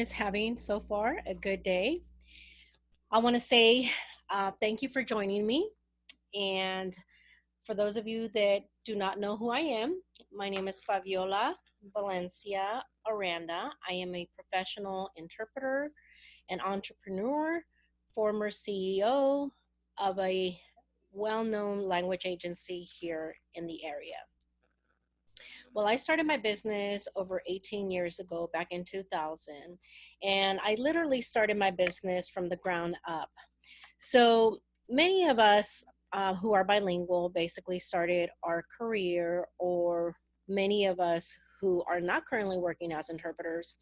Is having so far a good day. I want to say thank you for joining me. And for those of you that do not know who I am, my name is Faviola Valencia Aranda. I am a professional interpreter and entrepreneur, former CEO of a well known language agency here in the area. Well, I started my business over 18 years ago, back in 2000, and I literally started my business from the ground up. So many of us who are bilingual basically started our career, or many of us who are not currently working as interpreters,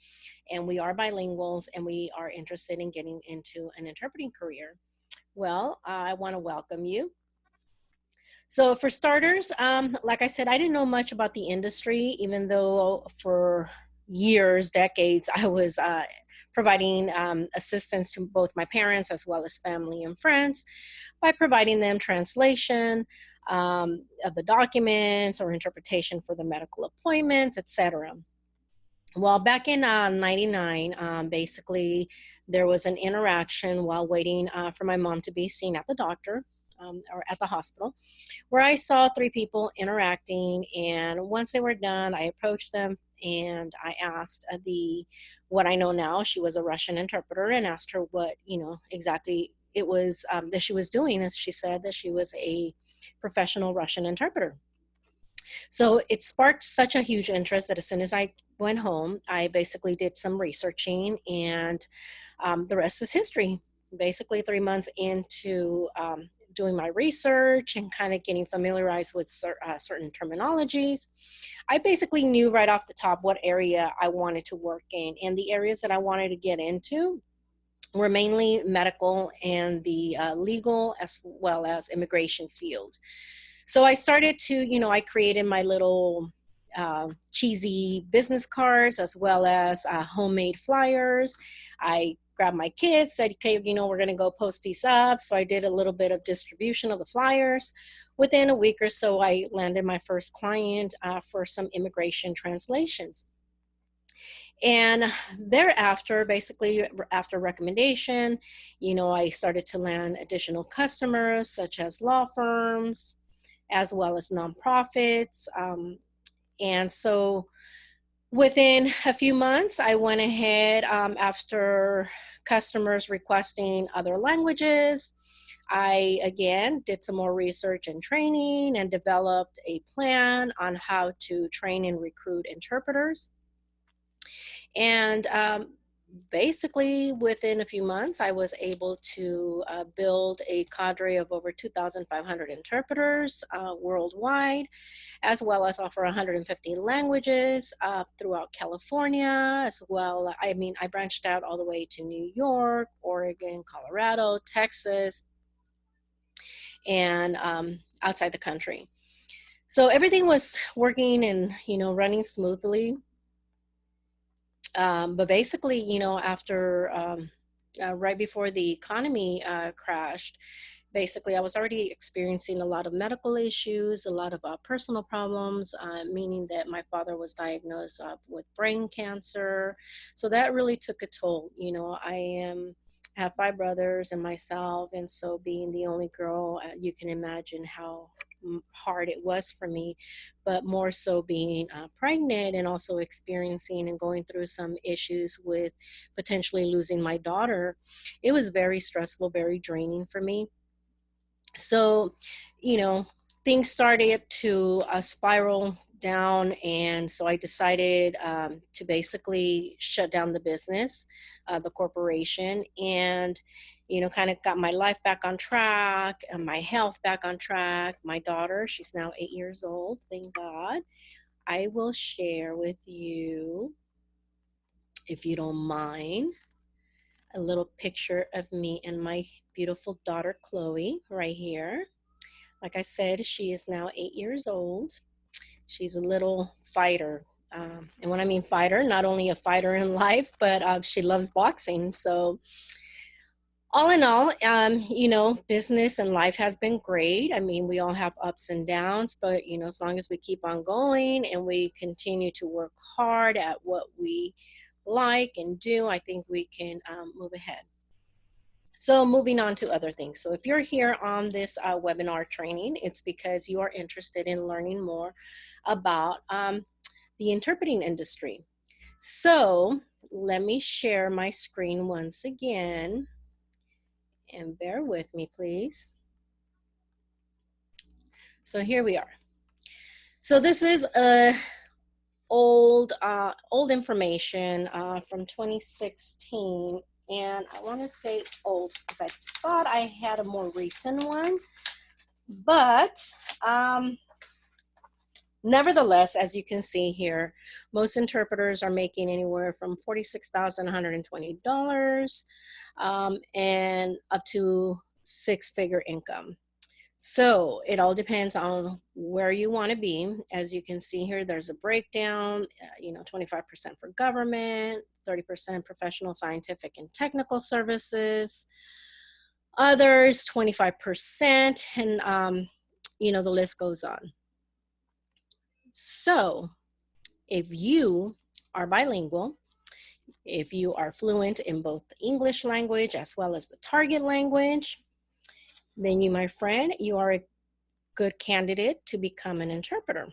and we are bilinguals and we are interested in getting into an interpreting career. Well, I want to welcome you. So for starters, like I said, I didn't know much about the industry, even though for years, decades, I was providing assistance to both my parents as well as family and friends by providing them translation of the documents or interpretation for the medical appointments, etc. Well, back in 99, basically, there was an interaction while waiting for my mom to be seen at the doctor or at the hospital where I saw three people interacting. And once they were done, I approached them and I asked the what I know now. She was a Russian interpreter, and asked her what exactly it was that she was doing. And she said that she was a professional Russian interpreter. So it sparked such a huge interest that as soon as I went home, I basically did some researching, and the rest is history. Basically, 3 months into doing my research and kind of getting familiarized with certain terminologies, I basically knew right off the top what area I wanted to work in. And the areas that I wanted to get into were mainly medical and the legal as well as immigration field. So I started to, I created my little cheesy business cards as well as homemade flyers. I grabbed my kids, said, okay, we're going to go post these up. So I did a little bit of distribution of the flyers. Within a week or so, I landed my first client for some immigration translations. And thereafter, basically after recommendation, I started to land additional customers such as law firms, as well as nonprofits. And so within a few months, I went ahead after customers requesting other languages. I again did some more research and training and developed a plan on how to train and recruit interpreters. And basically, within a few months, I was able to build a cadre of over 2,500 interpreters worldwide, as well as offer 150 languages throughout California, as well. I mean, I branched out all the way to New York, Oregon, Colorado, Texas, and outside the country. So everything was working and, running smoothly. But basically, after right before the economy crashed, basically I was already experiencing a lot of medical issues, a lot of personal problems, meaning that my father was diagnosed with brain cancer. So that really took a toll. Have five brothers and myself, and so being the only girl, you can imagine how hard it was for me, but more so being pregnant and also experiencing and going through some issues with potentially losing my daughter. It was very stressful, very draining for me. So, you know, things started to spiral down. And so I decided to basically shut down the business, the corporation, and, kind of got my life back on track and my health back on track. My daughter, she's now 8 years old, thank God. I will share with you, if you don't mind, a little picture of me and my beautiful daughter, Chloe, right here. Like I said, she is now 8 years old. She's a little fighter. And when I mean fighter, not only a fighter in life, but she loves boxing. So, all in all, business and life has been great. I mean, we all have ups and downs, but, as long as we keep on going and we continue to work hard at what we like and do, I think we can move ahead. So moving on to other things. So if you're here on this webinar training, it's because you are interested in learning more about the interpreting industry. So let me share my screen once again, and bear with me, please. So here we are. So this is a old information from 2016, and I want to say old because I thought I had a more recent one, but nevertheless, as you can see here, most interpreters are making anywhere from $46,120 and up to six-figure income. So it all depends on where you want to be. As you can see here, there's a breakdown, 25% for government, 30% professional, scientific, and technical services, others 25%, and the list goes on. So if you are bilingual, if you are fluent in both the English language as well as the target language, then you, my friend, you are a good candidate to become an interpreter.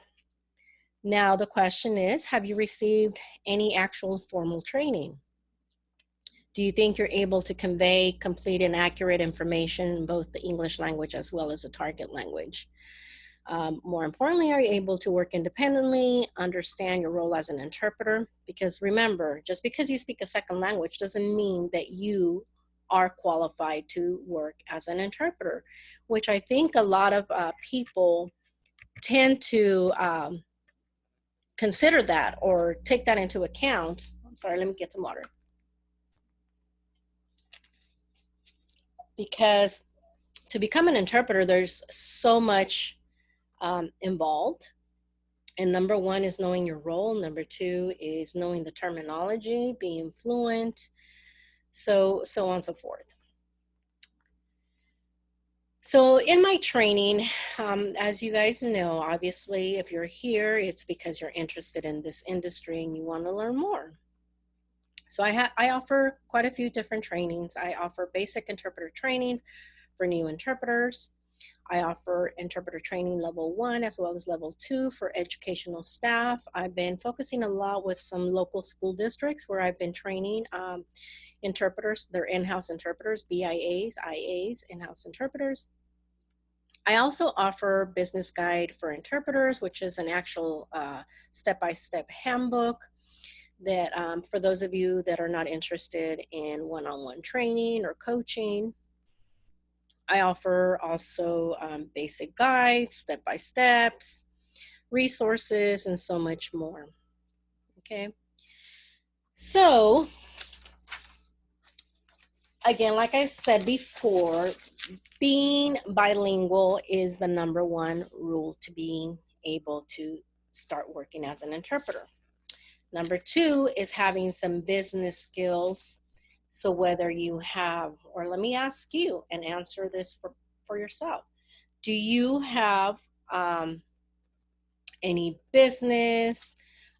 Now the question is, have you received any actual formal training? Do you think you're able to convey complete and accurate information in both the English language as well as the target language? More importantly, are you able to work independently, understand your role as an interpreter? Because remember, just because you speak a second language doesn't mean that you are qualified to work as an interpreter, which I think a lot of people tend to consider that or take that into account. I'm sorry, let me get some water. Because to become an interpreter, there's so much involved. And number one is knowing your role. Number two is knowing the terminology, being fluent, so on and so forth. So in my training, as you guys know, obviously, if you're here, it's because you're interested in this industry and you want to learn more. So I offer quite a few different trainings. I offer basic interpreter training for new interpreters. I offer interpreter training level 1 as well as level 2 for educational staff. I've been focusing a lot with some local school districts where I've been training interpreters, their in-house interpreters, BIAs, IAs, in-house interpreters. I also offer business guide for interpreters, which is an actual step-by-step handbook that for those of you that are not interested in one-on-one training or coaching. I offer also basic guides, step-by-steps, resources, and so much more. Okay. So again, like I said before, being bilingual is the number one rule to being able to start working as an interpreter. Number two is having some business skills. So whether you have, or let me ask you and answer this for yourself. Do you have any business,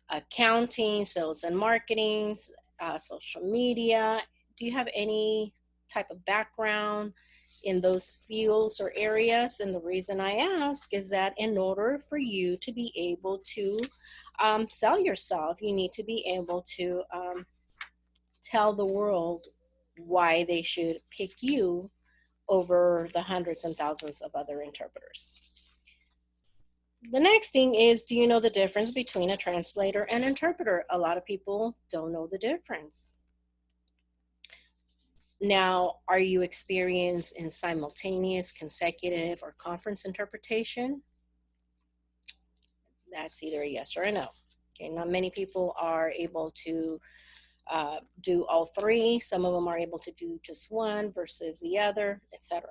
accounting, sales and marketing, social media? Do you have any type of background in those fields or areas? And the reason I ask is that in order for you to be able to sell yourself, you need to be able to tell the world why they should pick you over the hundreds and thousands of other interpreters. The next thing is, do you know the difference between a translator and interpreter? A lot of people don't know the difference. Now, are you experienced in simultaneous, consecutive, or conference interpretation? That's either a yes or a no. Okay, not many people are able to do all three. Some of them are able to do just one versus the other, etc.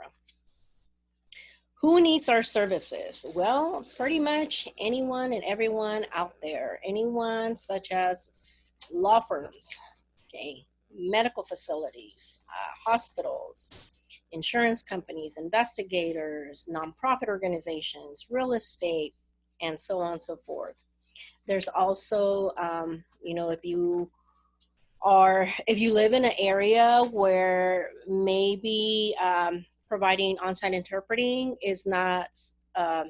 Who needs our services? Well, pretty much anyone and everyone out there. Anyone such as law firms, okay, medical facilities, hospitals, insurance companies, investigators, nonprofit organizations, real estate, and so on and so forth. There's also, if you Or if you live in an area where maybe providing on-site interpreting is not, a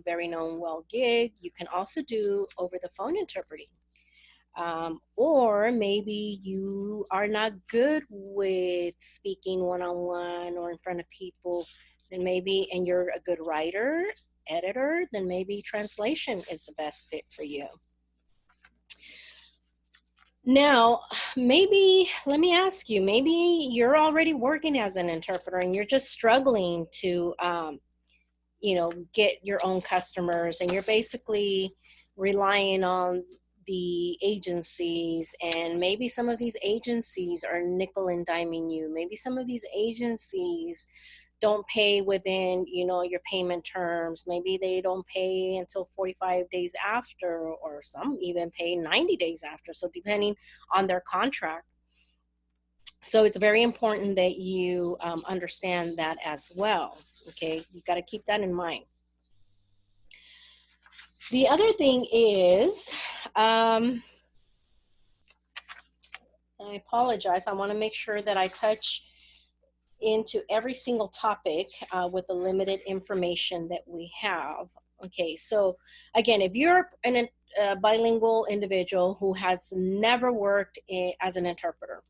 very known well gig, you can also do over the phone interpreting. Or maybe you are not good with speaking one-on-one or in front of people, then maybe, and you're a good writer, editor, then maybe translation is the best fit for you. Now, maybe, let me ask you, maybe you're already working as an interpreter and you're just struggling to, get your own customers, and you're basically relying on the agencies, and maybe some of these agencies are nickel and diming you. Maybe some of these agencies don't pay within, your payment terms. Maybe they don't pay until 45 days after, or some even pay 90 days after. So depending on their contract. So it's very important that you understand that as well. Okay, you got to keep that in mind. The other thing is, I apologize. I want to make sure that I touch into every single topic with the limited information that we have. Okay, so again, if you're a bilingual individual who has never worked as an interpreter,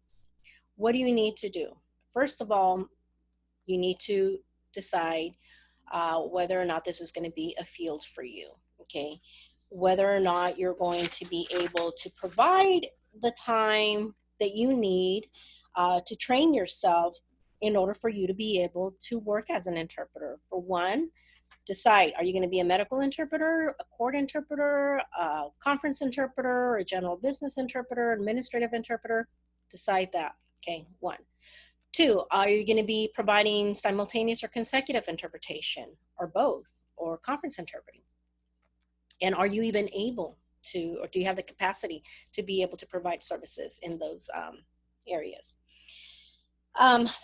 what do you need to do? First of all, you need to decide whether or not this is going to be a field for you, okay? Whether or not you're going to be able to provide the time that you need to train yourself in order for you to be able to work as an interpreter. For one, decide, are you going to be a medical interpreter, a court interpreter, a conference interpreter, a general business interpreter, administrative interpreter? Decide that, okay, one. Two, are you going to be providing simultaneous or consecutive interpretation, or both, or conference interpreting? And are you even able to, or do you have the capacity to be able to provide services in those areas?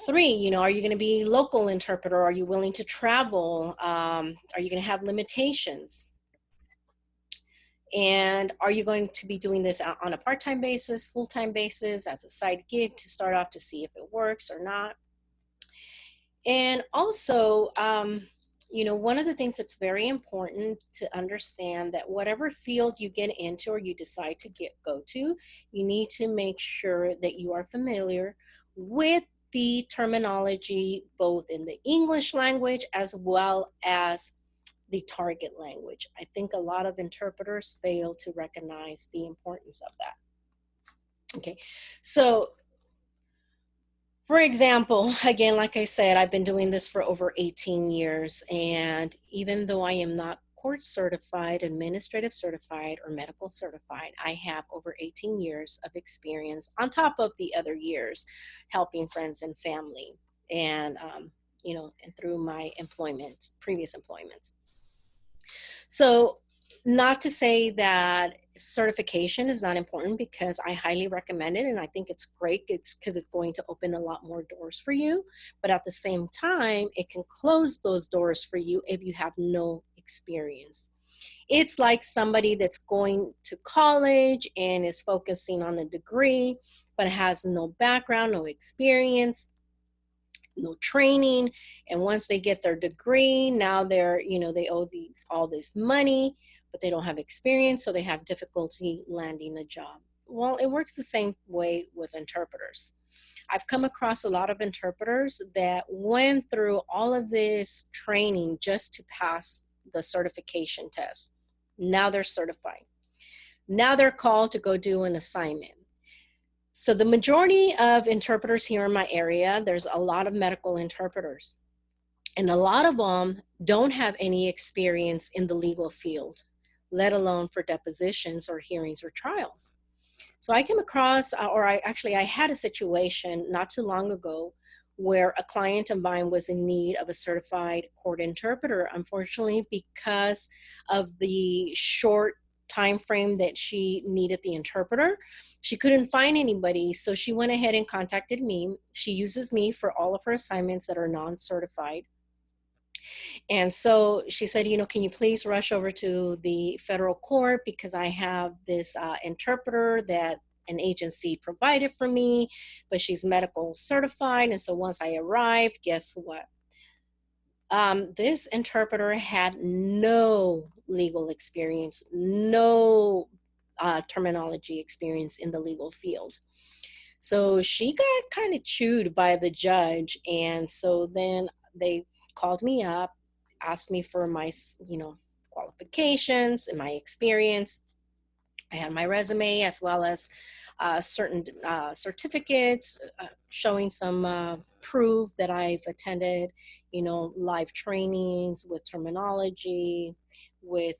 Three, are you going to be local interpreter? Are you willing to travel? Are you going to have limitations? And are you going to be doing this on a part-time basis, full-time basis, as a side gig to start off to see if it works or not? And also, one of the things that's very important to understand, that whatever field you get into or you decide to go to, you need to make sure that you are familiar with the terminology, both in the English language as well as the target language. I think a lot of interpreters fail to recognize the importance of that. Okay, so for example, again, like I said, I've been doing this for over 18 years, and even though I am not court certified, administrative certified, or medical certified, I have over 18 years of experience on top of the other years helping friends and family, and and through my previous employments. So, not to say that certification is not important, because I highly recommend it and I think it's great. It's because it's going to open a lot more doors for you. But at the same time, it can close those doors for you if you have no experience. It's like somebody that's going to college and is focusing on a degree, but has no background, no experience, no training, and once they get their degree, now they owe all this money, but they don't have experience, so they have difficulty landing a job. Well, it works the same way with interpreters. I've come across a lot of interpreters that went through all of this training just to pass the certification test. Now they're certified. Now they're called to go do an assignment. So the majority of interpreters here in my area, there's a lot of medical interpreters, and a lot of them don't have any experience in the legal field, let alone for depositions or hearings or trials. So I came across, I had a situation not too long ago where a client of mine was in need of a certified court interpreter. Unfortunately, because of the short time frame that she needed the interpreter, she couldn't find anybody. So she went ahead and contacted me. She uses me for all of her assignments that are non-certified. And so she said, can you please rush over to the federal court, because I have this interpreter that an agency provided for me, but she's medical certified. And so once I arrived, guess what? This interpreter had no legal experience, no terminology experience in the legal field. So she got kind of chewed by the judge. And so then they called me up, asked me for my, qualifications and my experience. I had my resume as well as certain certificates showing some proof that I've attended, live trainings with terminology, with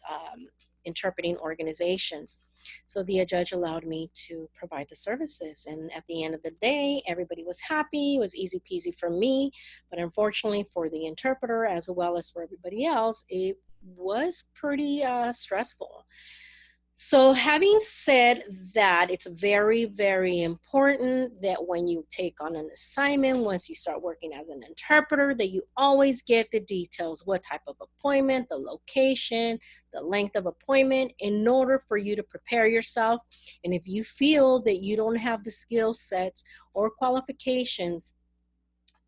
interpreting organizations. So the judge allowed me to provide the services. And at the end of the day, everybody was happy. It was easy peasy for me. But unfortunately for the interpreter, as well as for everybody else, it was pretty stressful. So, having said that, it's very, very important that when you take on an assignment, once you start working as an interpreter, that you always get the details, what type of appointment, the location, the length of appointment, in order for you to prepare yourself. And if you feel that you don't have the skill sets or qualifications,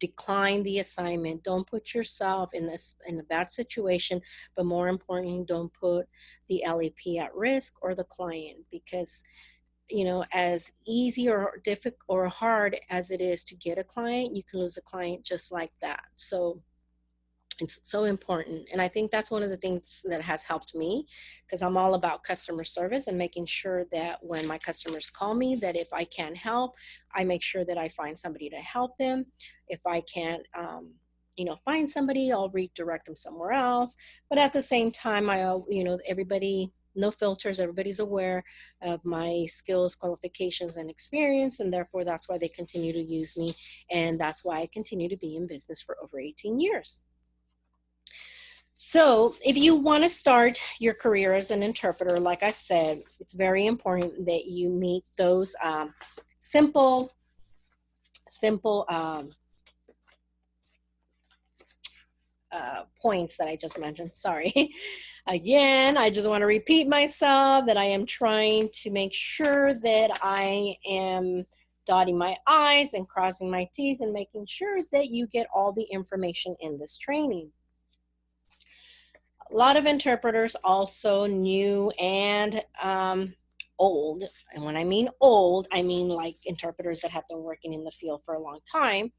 decline the assignment. Don't put yourself in a bad situation, but more importantly, don't put the LEP at risk or the client, because as easy or difficult or hard as it is to get a client, you can lose a client just like that. So it's so important. And I think that's one of the things that has helped me, because I'm all about customer service and making sure that when my customers call me, that if I can help, I make sure that I find somebody to help them. If I can't, find somebody, I'll redirect them somewhere else. But at the same time, everybody, no filters, everybody's aware of my skills, qualifications, and experience. And therefore, that's why they continue to use me. And that's why I continue to be in business for over 18 years. So, if you want to start your career as an interpreter, like I said, it's very important that you meet those simple points that I just mentioned. Sorry. Again, I just want to repeat myself that I am trying to make sure that I am dotting my I's and crossing my T's and making sure that you get all the information in this training. A lot of interpreters, also new and old. And when I mean old, I mean like interpreters that have been working in the field for a long time,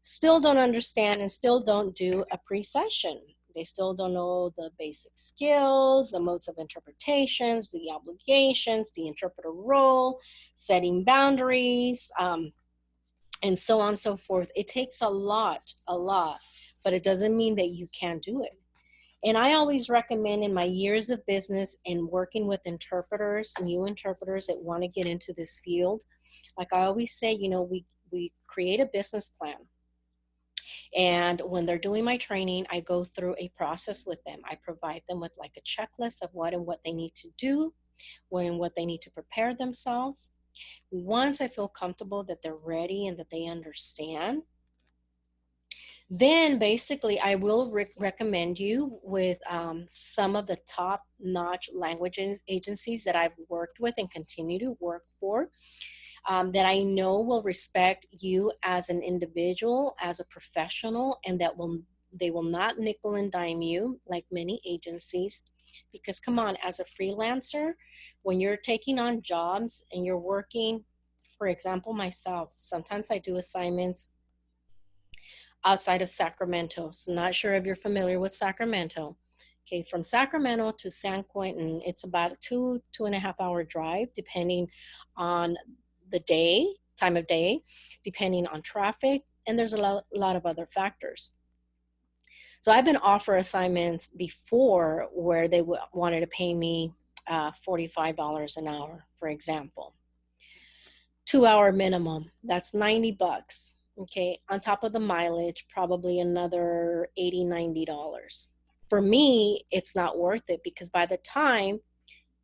still don't understand and still don't do a pre-session. They still don't know the basic skills, the modes of interpretations, the obligations, the interpreter role, setting boundaries, and so on and so forth. It takes a lot, but it doesn't mean that you can't do it. And I always recommend, in my years of business and working with interpreters, new interpreters that want to get into this field, like I always say, we create a business plan. And when they're doing my training, I go through a process with them. I provide them with like a checklist of what and what they need to do, when and what they need to prepare themselves. Once I feel comfortable that they're ready and that they understand, then basically I will recommend you with some of the top-notch language agencies that I've worked with and continue to work for, that I know will respect you as an individual, as a professional, and they will not nickel and dime you like many agencies. Because come on, as a freelancer, when you're taking on jobs and you're working, for example, myself, sometimes I do assignments outside of Sacramento. So not sure if you're familiar with Sacramento. Okay, from Sacramento to San Quentin, it's about a 2.5 hour drive, depending on the time of day, depending on traffic, and there's a lot of other factors. So I've been offered assignments before where they wanted to pay me $45 an hour, for example. 2 hour minimum, that's $90. Okay, on top of the mileage, probably another $80-90. For me, it's not worth it, because by the time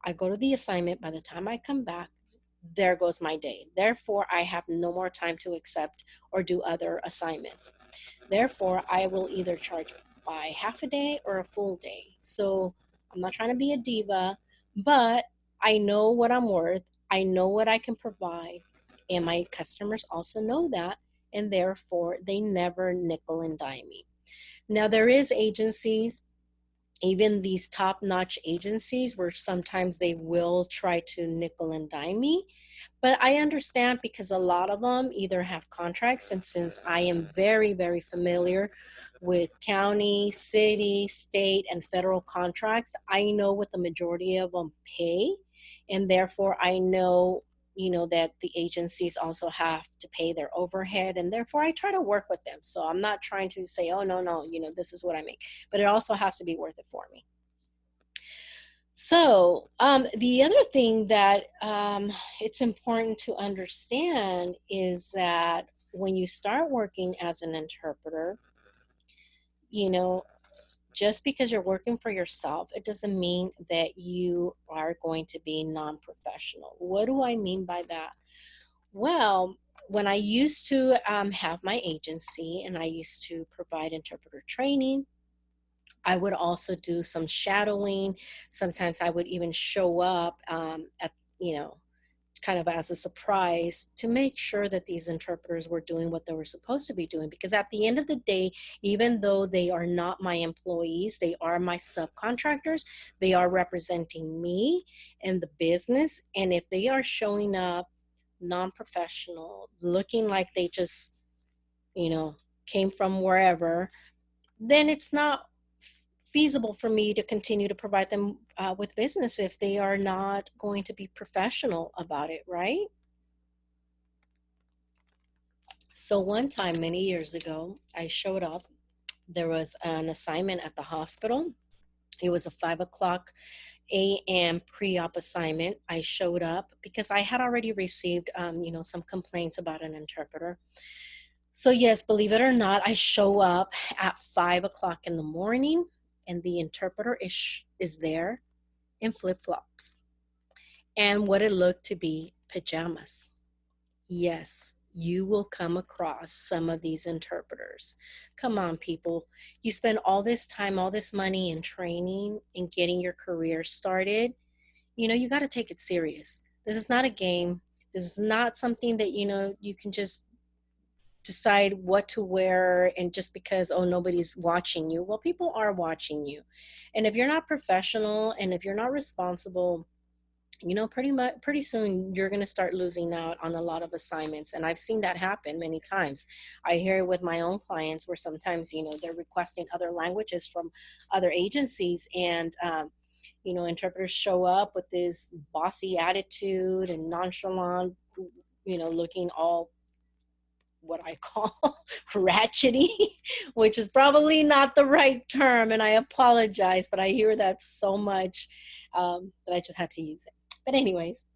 I go to the assignment, by the time I come back, there goes my day. Therefore, I have no more time to accept or do other assignments. Therefore, I will either charge by half a day or a full day. So I'm not trying to be a diva, but I know what I'm worth. I know what I can provide, and my customers also know that, and therefore they never nickel and dime me. Now, there is agencies, even these top-notch agencies, where sometimes they will try to nickel and dime me, but I understand because a lot of them either have contracts, and since I am very, very familiar with county, city, state, and federal contracts, I know what the majority of them pay, and therefore I know, that the agencies also have to pay their overhead, and therefore I try to work with them. So I'm not trying to say, oh, no, no, this is what I make, but it also has to be worth it for me. So the other thing that it's important to understand is that when you start working as an interpreter, you know, just because you're working for yourself, it doesn't mean that you are going to be non-professional. What do I mean by that? Well, when I used to have my agency and I used to provide interpreter training, I would also do some shadowing. Sometimes I would even show up at, you know, kind of as a surprise to make sure that these interpreters were doing what they were supposed to be doing. Because at the end of the day, even though they are not my employees, they are my subcontractors, they are representing me and the business. And if they are showing up non-professional, looking like they just, you know, came from wherever, then it's not feasible for me to continue to provide them with business if they are not going to be professional about it, right? So one time, many years ago, I showed up. There was an assignment at the hospital. It was a 5 o'clock a.m. pre-op assignment. I showed up because I had already received, some complaints about an interpreter. So yes, believe it or not, I show up at 5 o'clock in the morning, and the interpreter is there in flip-flops and what it looked to be pajamas. Yes, you will come across some of these interpreters. Come on, people. You spend all this time, all this money in training and getting your career started. You got to take it serious. This is not a game. This is not something that, you can just decide what to wear and just because, oh, nobody's watching you. Well, people are watching you. And if you're not professional and if you're not responsible, pretty soon you're going to start losing out on a lot of assignments. And I've seen that happen many times. I hear it with my own clients where sometimes, they're requesting other languages from other agencies, and, interpreters show up with this bossy attitude and nonchalant, looking all what I call ratchety, which is probably not the right term. And I apologize, but I hear that so much that I just had to use it. But anyways,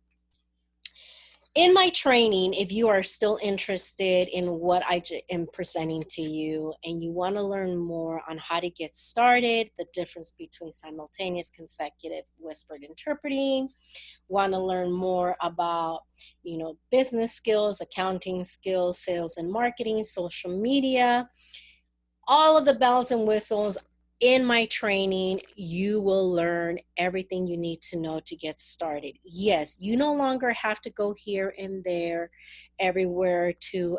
in my training, if you are still interested in what I am presenting to you and you want to learn more on how to get started, the difference between simultaneous, consecutive, whispered interpreting, want to learn more about, business skills, accounting skills, sales and marketing, social media, all of the bells and whistles in my training, you will learn everything you need to know to get started. Yes, you no longer have to go here and there, everywhere to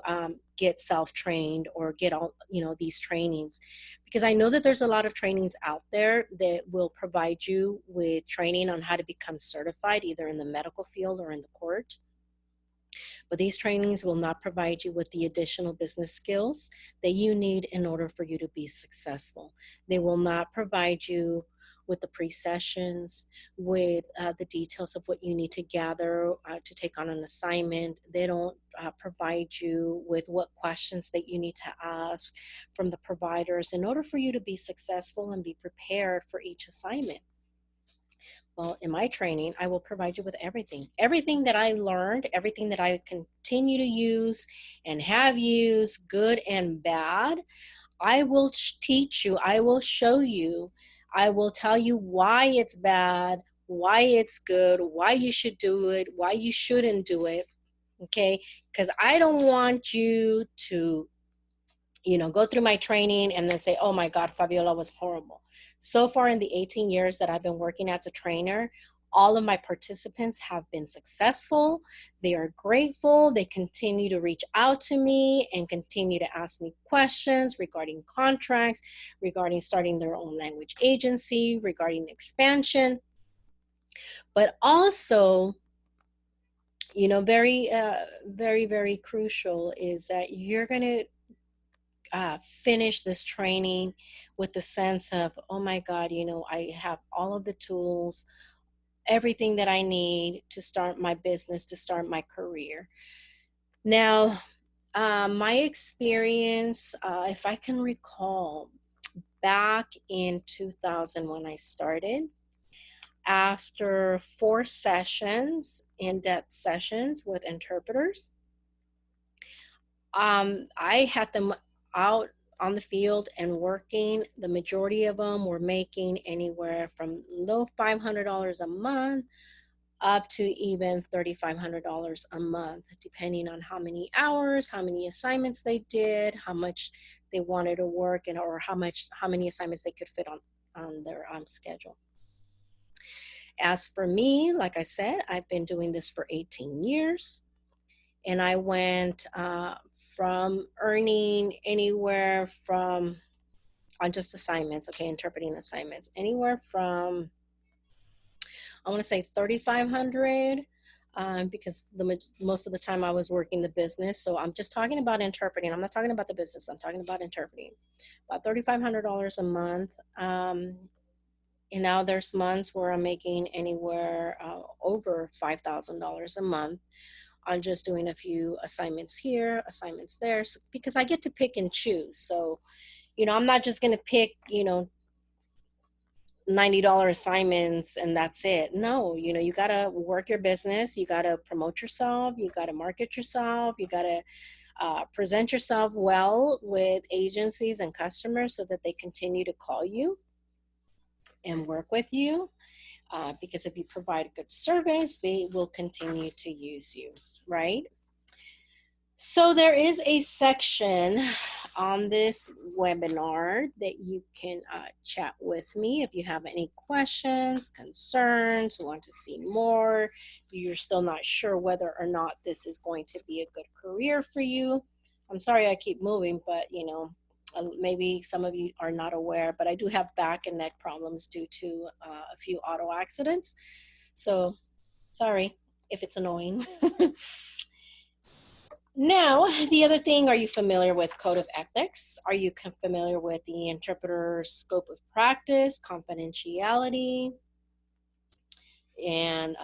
get self-trained or get all, these trainings. Because I know that there's a lot of trainings out there that will provide you with training on how to become certified, either in the medical field or in the court. But these trainings will not provide you with the additional business skills that you need in order for you to be successful. They will not provide you with the pre-sessions, with the details of what you need to gather to take on an assignment. They don't provide you with what questions that you need to ask from the providers in order for you to be successful and be prepared for each assignment. Well, in my training, I will provide you with everything that I learned, everything that I continue to use and have used, good and bad. I will teach you, I will show you, I will tell you why it's bad, why it's good, why you should do it, why you shouldn't do it. Okay? Because I don't want you to go through my training and then say, oh my God, Faviola was horrible. So far in the 18 years that I've been working as a trainer, All of my participants have been successful. They are grateful. They continue to reach out to me and continue to ask me questions regarding contracts, regarding starting their own language agency, regarding expansion. But also, very crucial is that you're going to finish this training with the sense of, oh my God, I have all of the tools, everything that I need to start my business, to start my career. Now, my experience, if I can recall, back in 2000 when I started, after 4 sessions, in-depth sessions with interpreters, I had them out on the field and working. The majority of them were making anywhere from low $500 a month up to even $3,500 a month, depending on how many hours, how many assignments they did, how much they wanted to work, and or how many assignments they could fit on their schedule. As for me, like I said, I've been doing this for 18 years, and I went from earning anywhere from, on just assignments, okay, interpreting assignments, anywhere from, I want to say 3,500, because most of the time I was working the business. So I'm just talking about interpreting. I'm not talking about the business. I'm talking about interpreting. About $3,500 a month. And now there's months where I'm making anywhere over $5,000 a month on just doing a few assignments here, assignments there, so, because I get to pick and choose. So, I'm not just going to pick, $90 assignments and that's it. No, you got to work your business. You got to promote yourself. You got to market yourself. You got to present yourself well with agencies and customers so that they continue to call you and work with you. Because if you provide a good service, they will continue to use you, right? So there is a section on this webinar that you can chat with me if you have any questions, concerns, want to see more, you're still not sure whether or not this is going to be a good career for you. I'm sorry I keep moving, but maybe some of you are not aware, but I do have back and neck problems due to a few auto accidents. So sorry if it's annoying. Now, the other thing, are you familiar with Code of Ethics? Are you familiar with the interpreter's scope of practice, confidentiality, and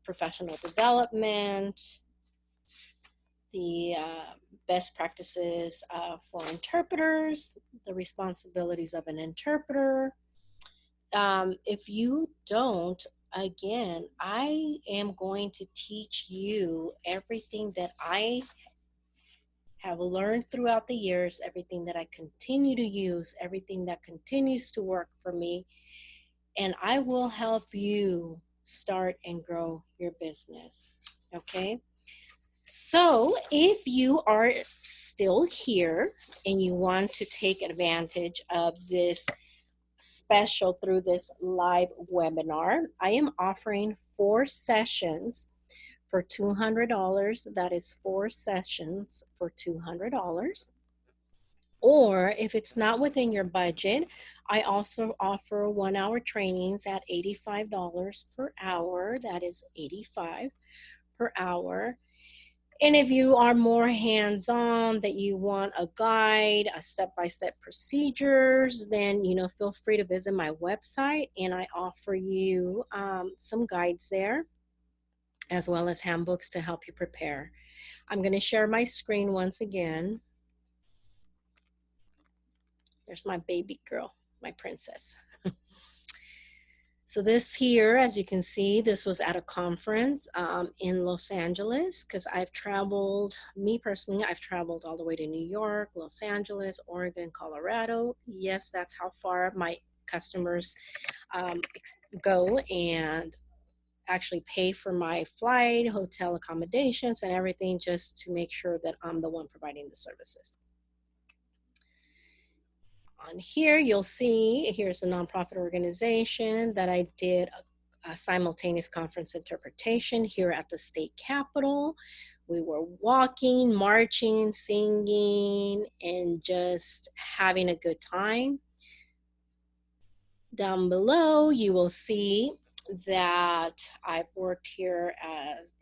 professional development, the best practices for interpreters, the responsibilities of an interpreter? If you don't, again, I am going to teach you everything that I have learned throughout the years, everything that I continue to use, everything that continues to work for me, and I will help you start and grow your business. Okay? So, if you are still here and you want to take advantage of this special through this live webinar, I am offering 4 sessions for $200. That is 4 sessions for $200. Or if it's not within your budget, I also offer 1-hour trainings at $85 per hour. That is $85 per hour. And if you are more hands-on, that you want a guide, a step-by-step procedures, then feel free to visit my website, and I offer you some guides there, as well as handbooks to help you prepare. I'm going to share my screen once again. There's my baby girl, my princess. So this here, as you can see, this was at a conference in Los Angeles, because I've traveled, me personally, I've traveled all the way to New York, Los Angeles, Oregon, Colorado. Yes, that's how far my customers go and actually pay for my flight, hotel accommodations, and everything, just to make sure that I'm the one providing the services. On here, you'll see, here's a nonprofit organization that I did simultaneous conference interpretation here at the state capitol. We were walking, marching, singing, and just having a good time. Down below, you will see that I've worked here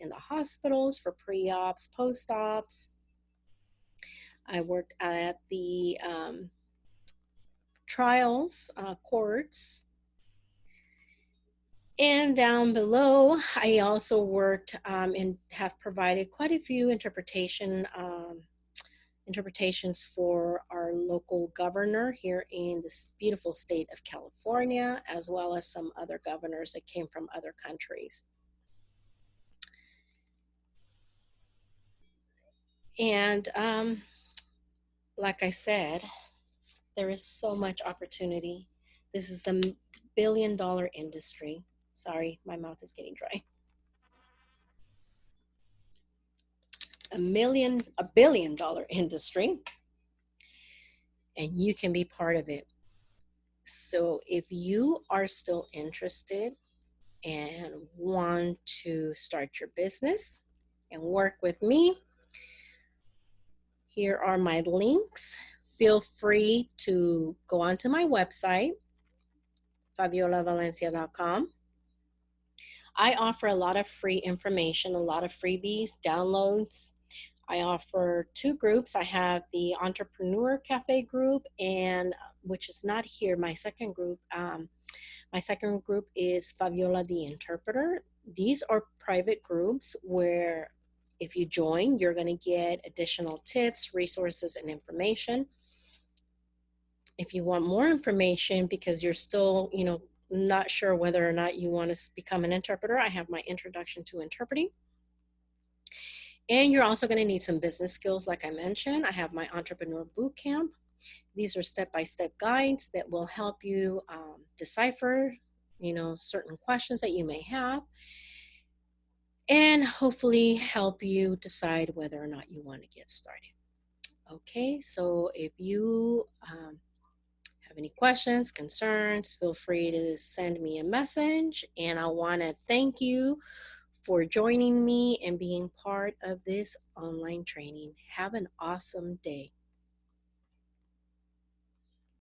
in the hospitals for pre-ops, post-ops. I worked at the trials, courts. And down below, I also worked and have provided quite a few interpretations for our local governor here in this beautiful state of California, as well as some other governors that came from other countries. And like I said, there is so much opportunity. This is a $1 billion industry. Sorry, my mouth is getting dry. A $1 billion industry, and you can be part of it. So if you are still interested and want to start your business and work with me, here are my links. Feel free to go onto my website, faviolavalencia.com. I offer a lot of free information, a lot of freebies, downloads. I offer 2 groups. I have the Entrepreneur Cafe group, and which is not here. My second group is Faviola the Interpreter. These are private groups where if you join, you're going to get additional tips, resources, and information. If you want more information because you're still, not sure whether or not you want to become an interpreter, I have my Introduction to Interpreting. And you're also going to need some business skills, like I mentioned. I have my Entrepreneur Bootcamp. These are step-by-step guides that will help you decipher, certain questions that you may have, and hopefully help you decide whether or not you want to get started. Okay, so if you have any questions, concerns, feel free to send me a message. And I want to thank you for joining me and being part of this online training. Have an awesome day.